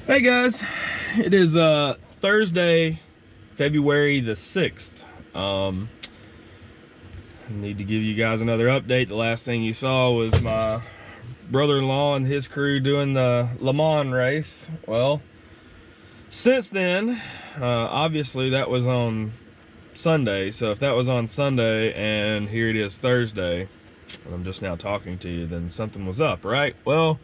Hey guys, it is Thursday, February the 6th. I need to give you guys another update. The last thing you saw was my brother-in-law and his crew doing the Le Mans race. Well, since then, obviously that was on Sunday. So if that was on Sunday and here it is Thursday, and I'm just now talking to you, then something was up, right? Well,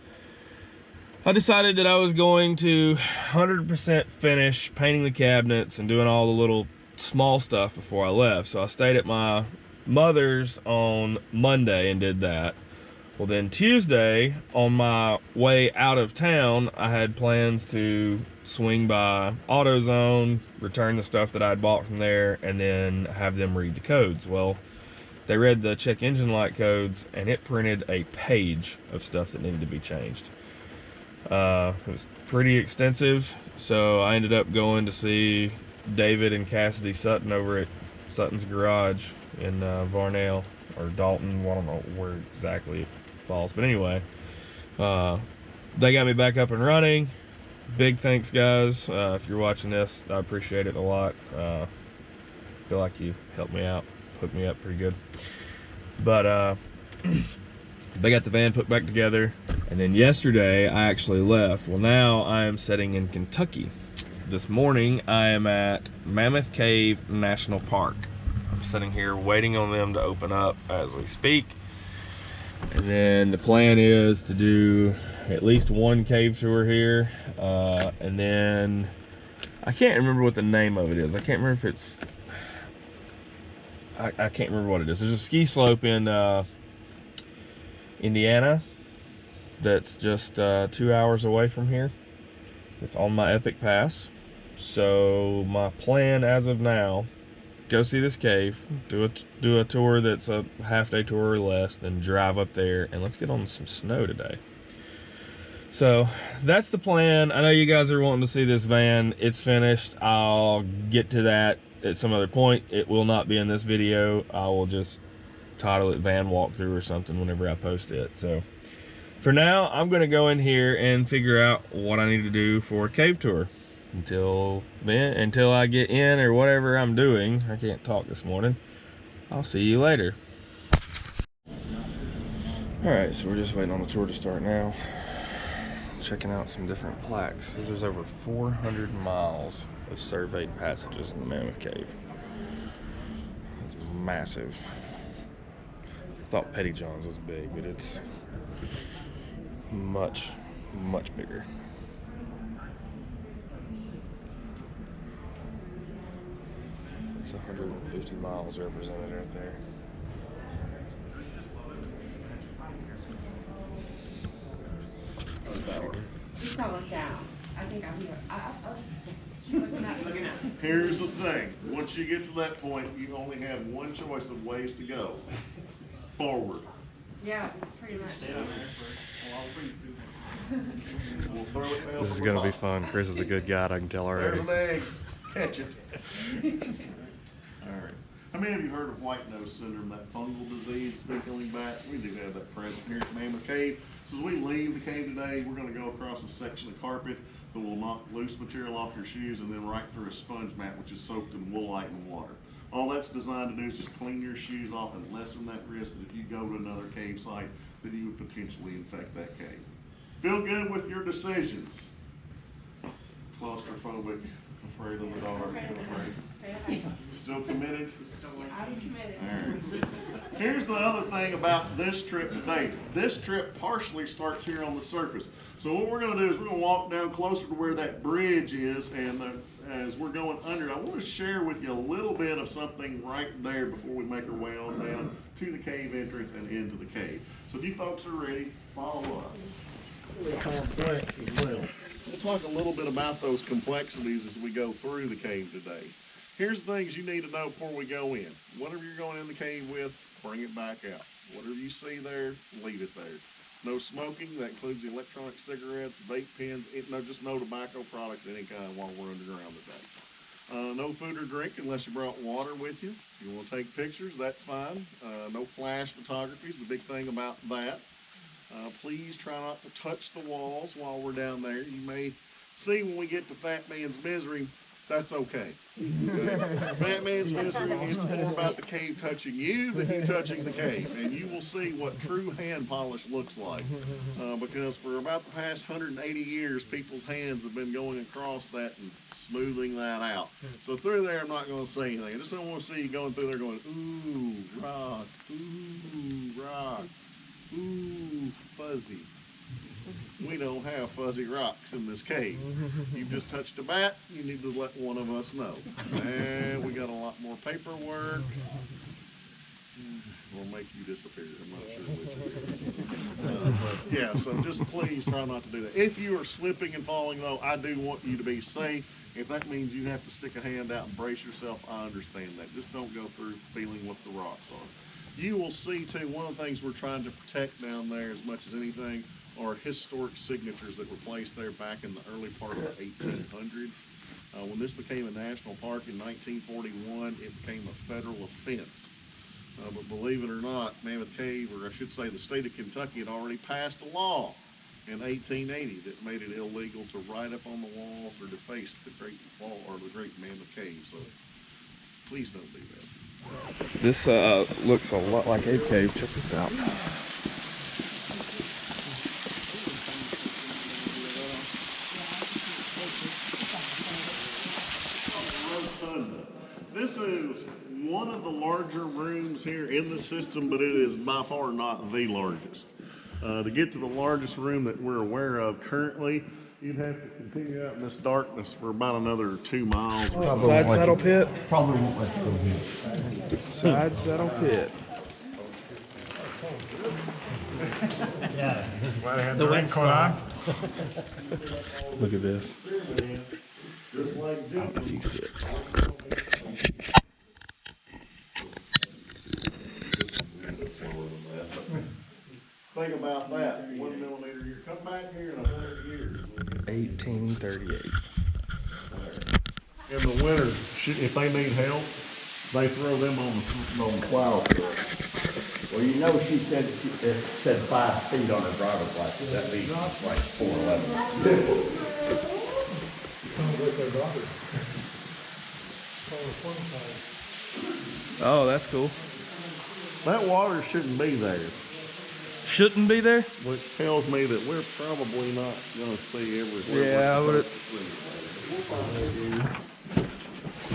I decided that I was going to 100% finish painting the cabinets and doing all the little small stuff before I left. So I stayed at my mother's on Monday and did that. Well, then Tuesday, on my way out of town, I had plans to swing by AutoZone, return the stuff that I'd bought from there, and then have them read the codes. Well, they read the check engine light codes, and it printed a page of stuff that needed to be changed. It was pretty extensive, so I ended up going to see David and Cassidy Sutton over at Sutton's Garage in Varnell or Dalton. I don't know where exactly it falls, but anyway, they got me back up and running. Big thanks, guys. If you're watching this, I appreciate it a lot. I feel like you helped me out, hooked me up pretty good. But they got the van put back together, and then yesterday I actually left. Well, now I am sitting in Kentucky. This morning I am at Mammoth Cave National Park. I'm sitting here waiting on them to open up as we speak. And then the plan is to do at least one cave tour here. And then I can't remember what the name of it is. I can't remember if it's, I can't remember what it is. There's a ski slope in Indiana that's just 2 hours away from here. It's on my Epic Pass. So my plan as of now, go see this cave, do a tour that's a half-day tour or less, then drive up there, and let's get on some snow today. So that's the plan. I know you guys are wanting to see this van. It's finished. I'll get to that at some other point. It will not be in this video. I will just title it van walkthrough or something whenever I post it. So for now, I'm gonna go in here and figure out what I need to do for a cave tour. Until then, until I get in or whatever I'm doing, I can't talk this morning. I'll see you later. All right, so we're just waiting on the tour to start now. Checking out some different plaques. There's over 400 miles of surveyed passages in the Mammoth Cave. It's massive. I thought Petty John's was big, but it's much, much bigger. It's 150 miles represented right there. Just don't look down. I think I'm here. I'll just keep looking up. Here's the thing. Once you get to that point, you only have one choice of ways to go. Forward. Yeah, pretty much. We'll throw it down. This is gonna be fun. Chris is a good guide, I can tell already. There's an egg. Catch it. All right. How many of you heard of white nose syndrome, that fungal disease that's been coming back? We do have that present here at Mammoth Cave. So as we leave the cave today, we're going to go across a section of carpet that will knock loose material off your shoes and then right through a sponge mat, which is soaked in woolite and water. All that's designed to do is just clean your shoes off and lessen that risk that if you go to another cave site, that you would potentially infect that cave. Feel good with your decisions. Claustrophobic, afraid of the dark, afraid. Still committed? I'm committed. All right. Here's the other thing about this trip today. This trip partially starts here on the surface. So what we're going to do is we're going to walk down closer to where that bridge is, and as we're going under, I want to share with you a little bit of something right there before we make our way on down to the cave entrance and into the cave. So if you folks are ready, follow us. It's really complex as well. We'll talk a little bit about those complexities as we go through the cave today. Here's the things you need to know before we go in. Whatever you're going in the cave with, bring it back out. Whatever you see there, leave it there. No smoking. That includes the electronic cigarettes, vape pens, just no tobacco products of any kind while we're underground today. No food or drink unless you brought water with you. If you want to take pictures, that's fine. No flash photography is the big thing about that. Please try not to touch the walls while we're down there. You may see when we get to Fat Man's Misery, that's okay. Fat Man's Misery is more about the cave touching you than you touching the cave. And you will see what true hand polish looks like. Because for about the past 180 years, people's hands have been going across that and smoothing that out. So through there, I'm not going to say anything. I just don't want to see you going through there going, ooh, rock, ooh, fuzzy. We don't have fuzzy rocks in this cave. You've just touched a bat, you need to let one of us know. And we got a lot more paperwork. We'll make you disappear, I'm not sure which it is. Yeah, so just please try not to do that. If you are slipping and falling though, I do want you to be safe. If that means you have to stick a hand out and brace yourself, I understand that. Just don't go through feeling what the rocks are. You will see too, one of the things we're trying to protect down there as much as anything are historic signatures that were placed there back in the early part of the 1800s. When this became a national park in 1941, it became a federal offense. But believe it or not, Mammoth Cave, or I should say the state of Kentucky, had already passed a law in 1880 that made it illegal to write up on the walls or deface the Great Wall or the Great Mammoth Cave. So please don't do that. This looks a lot like a cave. Check this out. This is one of the larger rooms here in the system, but it is by far not the largest. To get to the largest room that we're aware of currently, you'd have to continue out in this darkness for about another 2 miles. Side saddle pit. Probably won't let you go here. Side saddle pit. Yeah. The raincoat on. Look at this. Just like I don't know if you can see it. Think about that. 1 millimeter year. Come back here in 100 years. 1838. In the winter, if they need help, they throw them on the plow. Well, you know, she said it said 5 feet on her driver's license. That means like 4'11". Oh, that's cool. That water shouldn't be there, Shouldn't be there? which tells me that we're probably not going to see everywhere. Yeah, I would.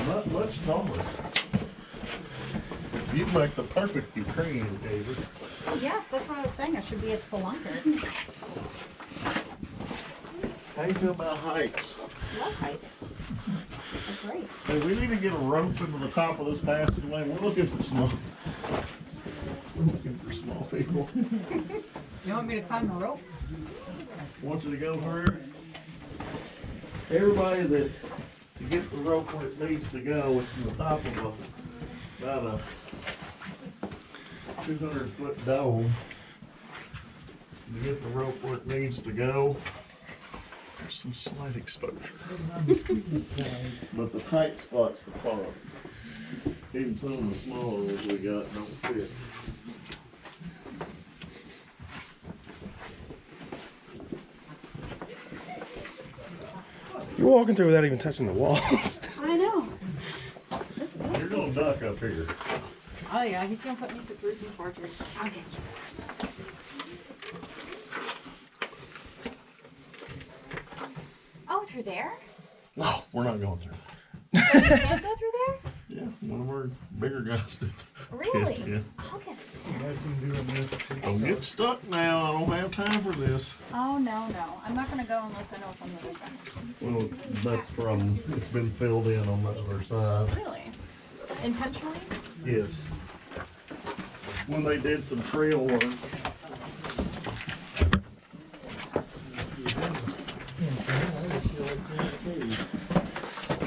Not much taller. You'd make the perfect Ukrainian caver. Yes, that's what I was saying. I should be a spelunker. How do you feel about heights? Love heights. They're great. Hey, we need to get a rope into the top of this passageway. We're looking for small. We're looking for small people. You want me to climb the rope? Want you to go through. Everybody that to get the rope where it needs to go, it's in the top of about a 200-foot dome. To get the rope where it needs to go, there's some slight exposure. But the tight spot's the problem. Even some of the smaller ones we got don't fit. You're walking through without even touching the walls. I know. You're gonna duck up here. Oh yeah, he's gonna put me through some portraits. I'll get you. Oh, through there? No, we're not going through. You can't go through there? Yeah, one of our bigger guys did. Really? Yeah. Okay. Don't get stuck now. I don't have time for this. Oh no, no. I'm not gonna go unless I know it's on the other side. Well, that's from, it's been filled in on the other side. Really? Intentionally? Yes. When they did some trail work.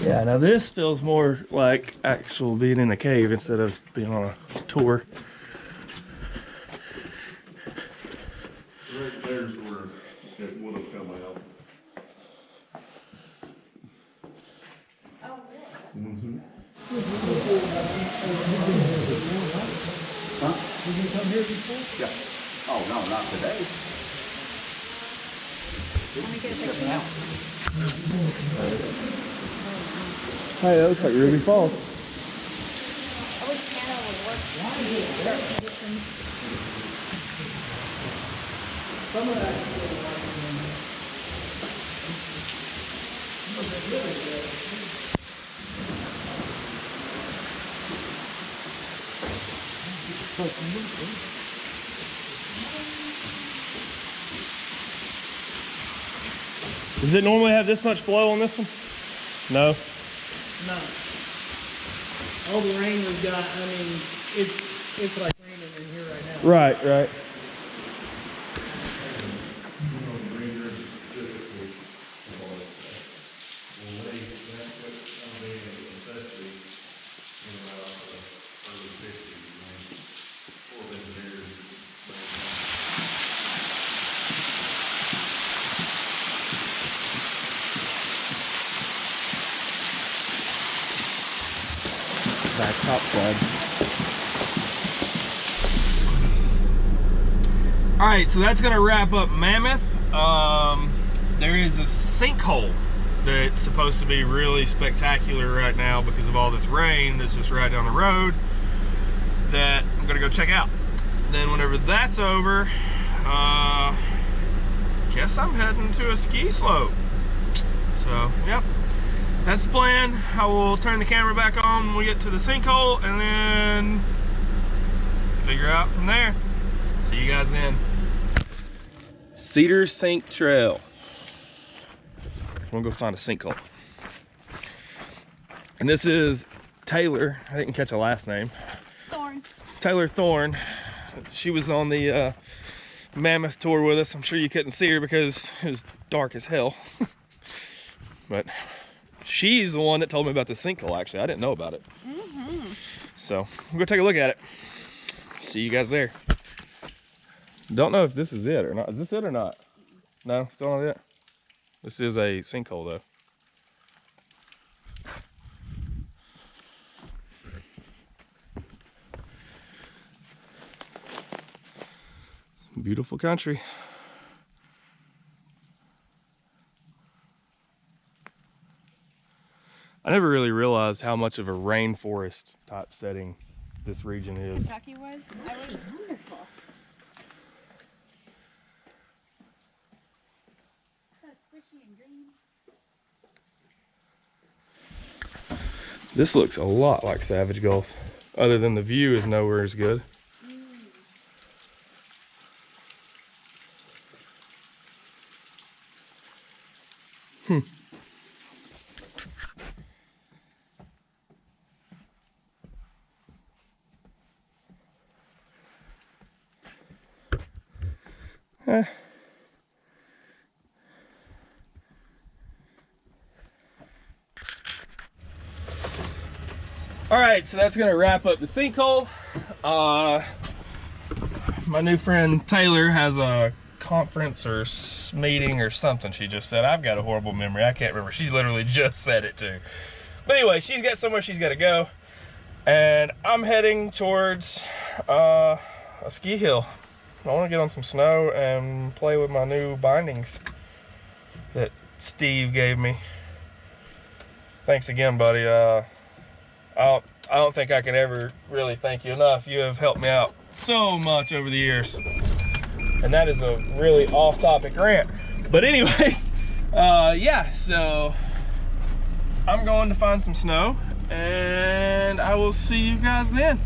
Yeah, now this feels more like actual being in a cave instead of being on a tour. Right there's where it would have come out. Oh, really? Mm-hmm. Huh? Did you come here before? Yeah. Oh, no, not today. Let me get a picture. Hey, that looks like Ruby Falls. I wish Hannah would work. Does it normally have this much flow on this one? No. No. All the rain we've got, I mean, it's like raining in here right now. Right, right. Back top side. All right, so that's gonna wrap up Mammoth. There is a sinkhole that's supposed to be really spectacular right now because of all this rain that's just right down the road that I'm gonna go check out. Then whenever that's over, guess I'm heading to a ski slope. So, yep. That's the plan. I will turn the camera back on when we get to the sinkhole and then figure out from there. See you guys then. Cedar Sink Trail. I'm gonna go find a sinkhole. And this is Taylor. I didn't catch a last name. Thorn. Taylor Thorne. She was on the Mammoth tour with us. I'm sure you couldn't see her because it was dark as hell. But she's the one that told me about the sinkhole, actually. I didn't know about it. So I'm gonna take a look at it. See you guys there. Don't know if this is it or not. Is this it or not? No, still not it. This is a sinkhole though. Beautiful country. I never really realized how much of a rainforest type setting this region is. Kentucky was? I was wonderful. So squishy and green. This looks a lot like Savage Gulf, other than the view is nowhere as good. All right, so that's gonna wrap up the sinkhole. My new friend Taylor has a conference or meeting or something she just said. I've got a horrible memory, I can't remember. She literally just said it too. But anyway, she's got somewhere she's gotta go. And I'm heading towards a ski hill. I wanna get on some snow and play with my new bindings that Steve gave me. Thanks again, buddy. I don't think I can ever really thank you enough. You have helped me out so much over the years. And that is a really off-topic rant. But anyways, yeah, so I'm going to find some snow and I will see you guys then.